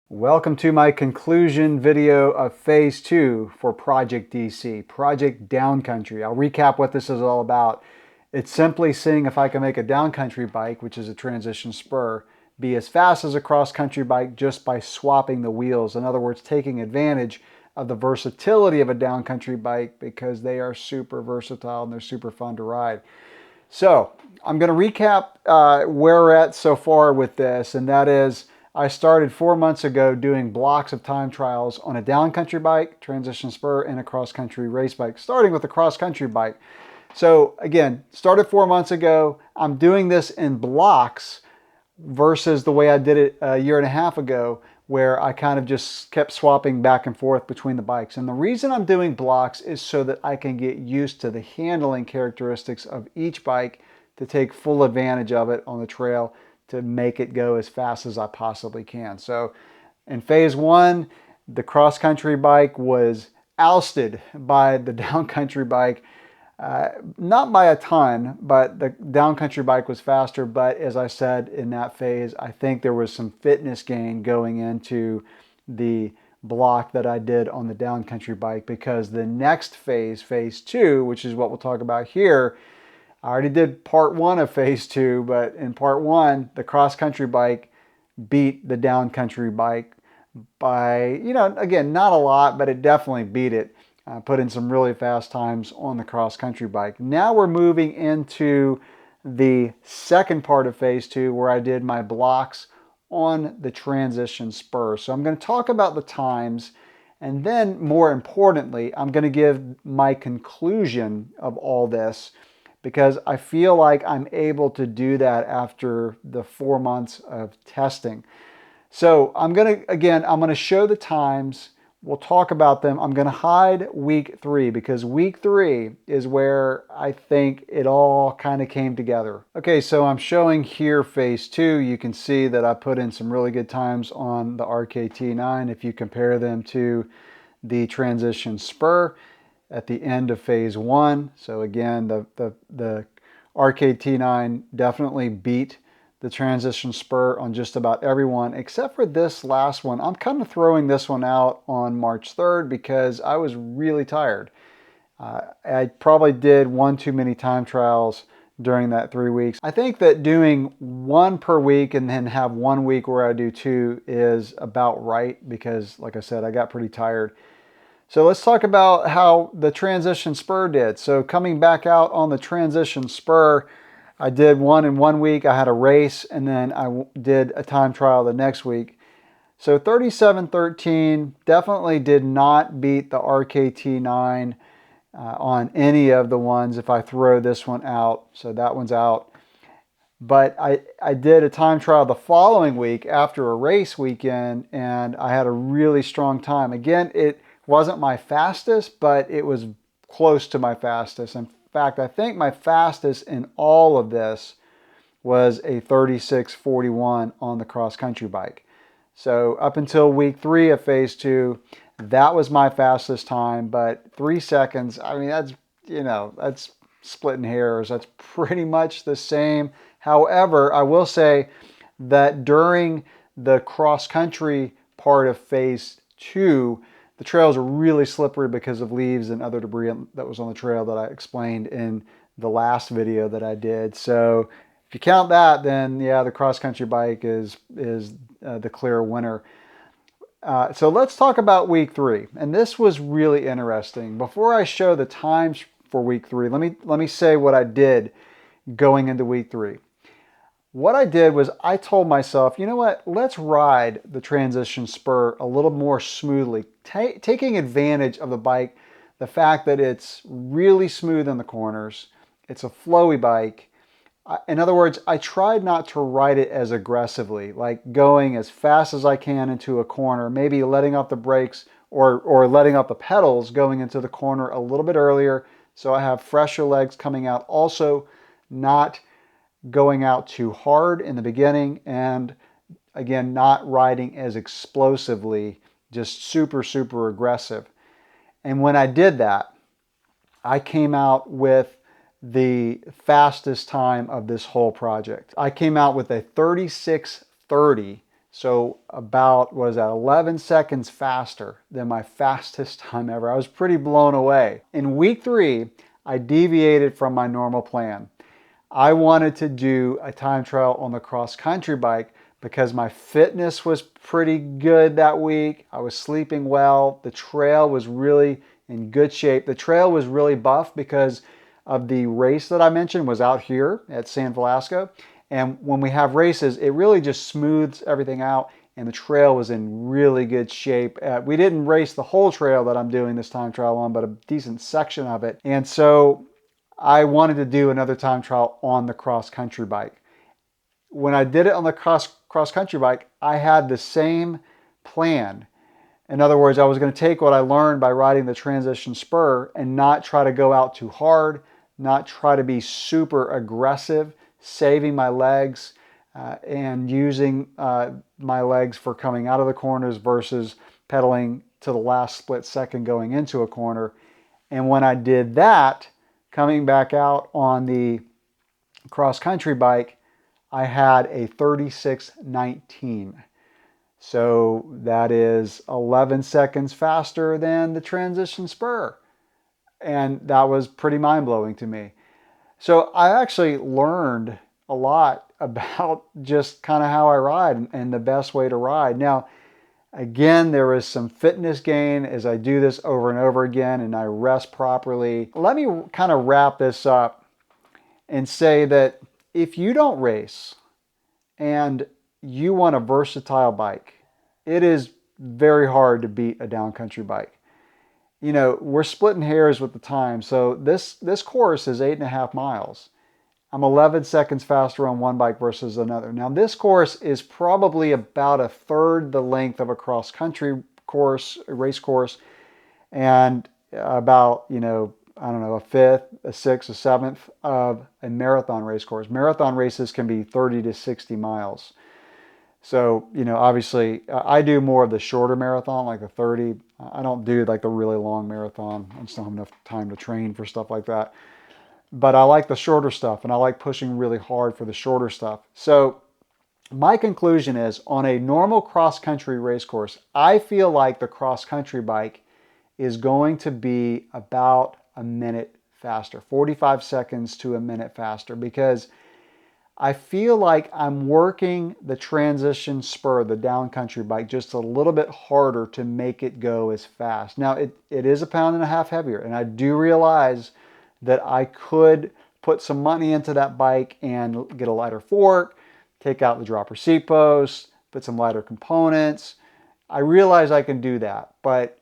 Welcome to my conclusion video of Phase 2 for Project DC, Project Downcountry. I'll recap what this is all about. It's simply seeing if I can make a downcountry bike, which is a transition spur, be as fast as a cross-country bike just by swapping the wheels. In other words, taking advantage of the versatility of a downcountry bike because they are super versatile and they're super fun to ride. So I'm going to recap where we're at so far with this, and that is I started 4 months ago doing blocks of time trials on a downcountry bike, transition spur, and a cross-country race bike, starting with a cross-country bike. So again, started 4 months ago. I'm doing this in blocks versus the way I did it a year and a half ago, where I kind of just kept swapping back and forth between the bikes. And the reason I'm doing blocks is so that I can get used to the handling characteristics of each bike to take full advantage of it on the trail to make it go as fast as I possibly can. So in Phase 1, the cross-country bike was ousted by the downcountry bike. Not by a ton, but the downcountry bike was faster. But as I said in that phase, I think there was some fitness gain going into the block that I did on the downcountry bike, because the next phase, Phase 2, which is what we'll talk about here, I already did part 1 of Phase 2, but in part 1, the cross-country bike beat the downcountry bike by, again, not a lot, but it definitely beat it. Put in some really fast times on the cross-country bike. Now we're moving into the second part of Phase 2, where I did my blocks on the transition spur. So I'm going to talk about the times, and then more importantly, I'm going to give my conclusion of all this, because I feel like I'm able to do that after the 4 months of testing. So I'm going to show the times. We'll talk about them. I'm going to hide week 3, because week 3 is where I think it all kind of came together. Okay, so I'm showing here Phase 2. You can see that I put in some really good times on the RKT9 if you compare them to the transition spur at the end of Phase 1. So again, the RKT9 definitely beat the transition spur on just about everyone, except for this last one. I'm kind of throwing this one out on March 3rd because I was really tired. I probably did one too many time trials during that 3 weeks. I think that doing one per week and then have 1 week where I do 2 is about right, because like I said, I got pretty tired. So let's talk about how the transition spur did. So coming back out on the transition spur, I did one in 1 week. I had a race, and then I did a time trial the next week. So 37:13 definitely did not beat the RKT9 on any of the ones if I throw this one out. So that one's out. But I did a time trial the following week after a race weekend, and I had a really strong time. Again, it wasn't my fastest, but it was close to my fastest. In fact, I think my fastest in all of this was a 36:41 on the cross-country bike. So up until week 3 of Phase 2, that was my fastest time. But 3 seconds, I mean, that's splitting hairs. That's pretty much the same. However, I will say that during the cross-country part of Phase 2, the trails are really slippery because of leaves and other debris that was on the trail that I explained in the last video that I did. So if you count that, then yeah, the cross-country bike is the clear winner. So let's talk about week 3. And this was really interesting. Before I show the times for week 3, let me say what I did going into week 3. What I did was I told myself, you know what, let's ride the transition spur a little more smoothly, taking advantage of the bike, the fact that it's really smooth in the corners. It's a flowy bike. In other words, I tried not to ride it as aggressively, like going as fast as I can into a corner, maybe letting off the brakes or letting off the pedals going into the corner a little bit earlier so I have fresher legs coming out. Also, not going out too hard in the beginning, and again, not riding as explosively, just super, super aggressive. And when I did that, I came out with the fastest time of this whole project. I came out with a 36:30 So about, what is that, 11 seconds faster than my fastest time ever. I was pretty blown away. In week 3, I deviated from my normal plan. I wanted to do a time trial on the cross-country bike because my fitness was pretty good that week. I was sleeping well. The trail was really in good shape. The trail was really buff because of the race that I mentioned was out here at San Velasco. And when we have races, it really just smooths everything out, and the trail was in really good shape. We didn't race the whole trail that I'm doing this time trial on, but a decent section of it. And so I wanted to do another time trial on the cross-country bike. When I did it on the cross-country bike, I had the same plan. In other words, I was going to take what I learned by riding the transition spur and not try to go out too hard, not try to be super aggressive, saving my legs and using my legs for coming out of the corners versus pedaling to the last split second going into a corner. And when I did that, coming back out on the cross-country bike, I had a 36:19. So that is 11 seconds faster than the transition spur. And that was pretty mind-blowing to me. So I actually learned a lot about just kind of how I ride and the best way to ride. Now, again, there is some fitness gain as I do this over and over again and I rest properly. Let me kind of wrap this up and say that if you don't race and you want a versatile bike, it is very hard to beat a downcountry bike. You know, we're splitting hairs with the time. So this course is 8.5 miles. I'm 11 seconds faster on one bike versus another. Now this course is probably about a third the length of a cross-country course, a race course, and about, you know, I don't know, a fifth, a sixth, a seventh of a marathon race course. Marathon races can be 30 to 60 miles. So, you know, obviously I do more of the shorter marathon, like the 30. I don't do like the really long marathon. I just don't have enough time to train for stuff like that. But I like the shorter stuff and I like pushing really hard for the shorter stuff. So my conclusion is on a normal cross-country race course, I feel like the cross-country bike is going to be about a minute faster, 45 seconds to a minute faster, because I feel like I'm working the transition spur, the downcountry bike, just a little bit harder to make it go as fast. Now, it is 1.5 pounds heavier, and I do realize that I could put some money into that bike and get a lighter fork, take out the dropper seat post, put some lighter components. I realize I can do that, but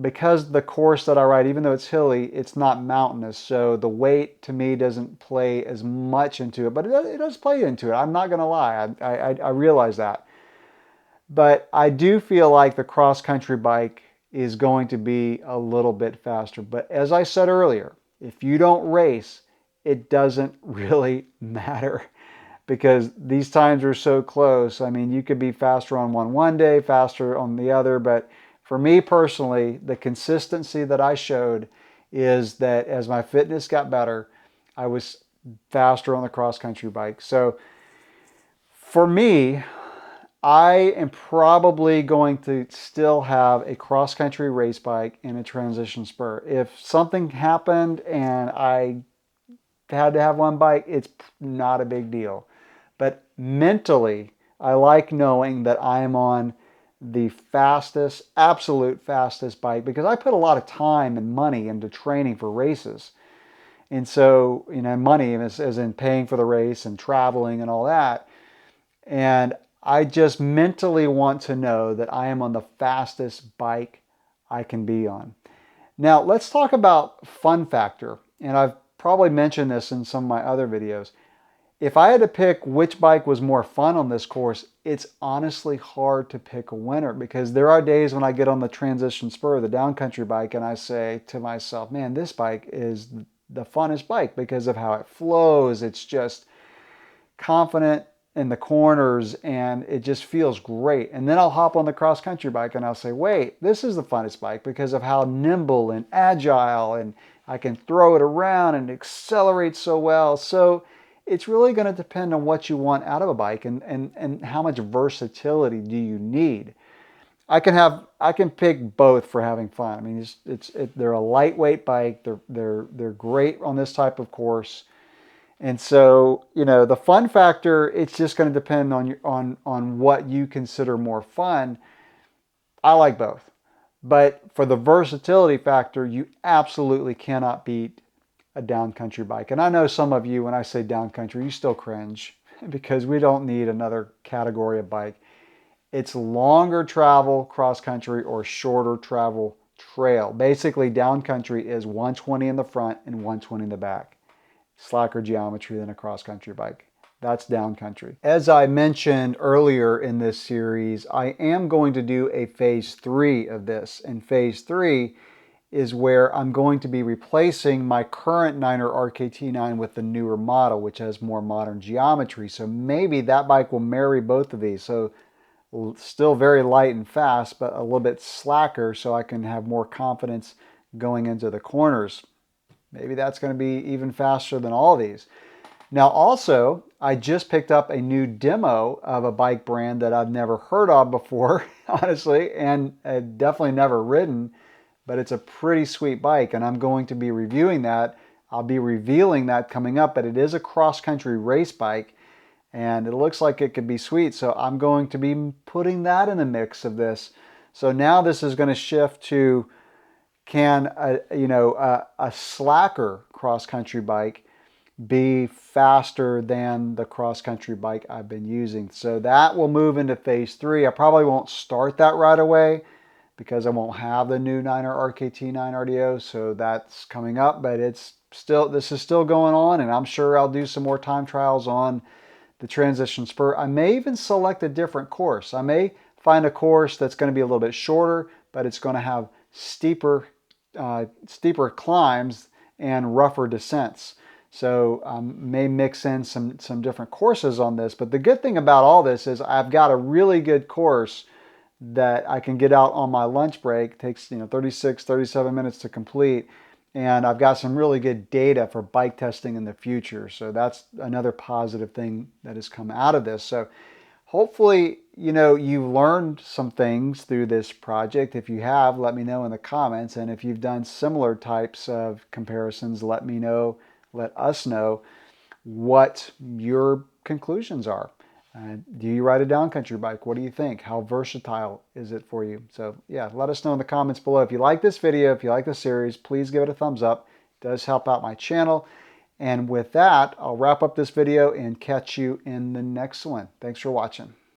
because the course that I ride, even though it's hilly, it's not mountainous, so the weight to me doesn't play as much into it, but it does play into it. I'm not going to lie. I realize that. But I do feel like the cross-country bike is going to be a little bit faster. But as I said earlier, if you don't race, it doesn't really matter because these times are so close. I mean, you could be faster on one day, faster on the other, but for me personally, the consistency that I showed is that as my fitness got better, I was faster on the cross-country bike. So for me, I am probably going to still have a cross-country race bike and a transition spur. If something happened and I had to have one bike, it's not a big deal. But mentally, I like knowing that I am on the fastest, absolute fastest bike because I put a lot of time and money into training for races. And so, you know, money as in paying for the race and traveling and all that. And I just mentally want to know that I am on the fastest bike I can be on. Now, let's talk about fun factor. And I've probably mentioned this in some of my other videos. If I had to pick which bike was more fun on this course, it's honestly hard to pick a winner because there are days when I get on the transition spur, the downcountry bike, and I say to myself, man, this bike is the funnest bike because of how it flows. It's just confident in the corners and it just feels great. And then I'll hop on the cross-country bike and I'll say, wait, this is the funnest bike because of how nimble and agile and I can throw it around and accelerate so well. So It's really going to depend on what you want out of a bike and how much versatility do you need. I can pick both for having fun. I mean, they're a lightweight bike. They're great on this type of course. And so, you know, the fun factor, it's just going to depend on what you consider more fun. I like both. But for the versatility factor, you absolutely cannot beat a downcountry bike. And I know some of you, when I say downcountry, you still cringe because we don't need another category of bike. It's longer travel cross country or shorter travel trail. Basically, downcountry is 120 in the front and 120 in the back. Slacker geometry than a cross country bike. That's downcountry. As I mentioned earlier in this series, I am going to do a phase 3 of this. And phase 3 is where I'm going to be replacing my current 9er RKT9 with the newer model, which has more modern geometry. So maybe that bike will marry both of these. So still very light and fast, but a little bit slacker so I can have more confidence going into the corners. Maybe that's going to be even faster than all these. Now also, I just picked up a new demo of a bike brand that I've never heard of before, honestly, and definitely never ridden, but it's a pretty sweet bike, and I'm going to be reviewing that. I'll be revealing that coming up, but it is a cross-country race bike, and it looks like it could be sweet, so I'm going to be putting that in the mix of this. So now this is going to shift to, can a slacker cross-country bike be faster than the cross-country bike I've been using? So that will move into phase 3. I probably won't start that right away because I won't have the new 9er RKT9 RDO, so that's coming up, but this is still going on, and I'm sure I'll do some more time trials on the transition spur. I may even select a different course. I may find a course that's going to be a little bit shorter, but it's going to have steeper climbs and rougher descents. So may mix in some different courses on this. But the good thing about all this is I've got a really good course that I can get out on my lunch break. It takes 36, 37 minutes to complete. And I've got some really good data for bike testing in the future. So that's another positive thing that has come out of this. So hopefully, you've learned some things through this project. If you have, let me know in the comments. And if you've done similar types of comparisons, let us know what your conclusions are. Do you ride a downcountry bike? What do you think? How versatile is it for you? So yeah, let us know in the comments below. If you like this video, if you like the series, please give it a thumbs up. It does help out my channel. And with that, I'll wrap up this video and catch you in the next one. Thanks for watching.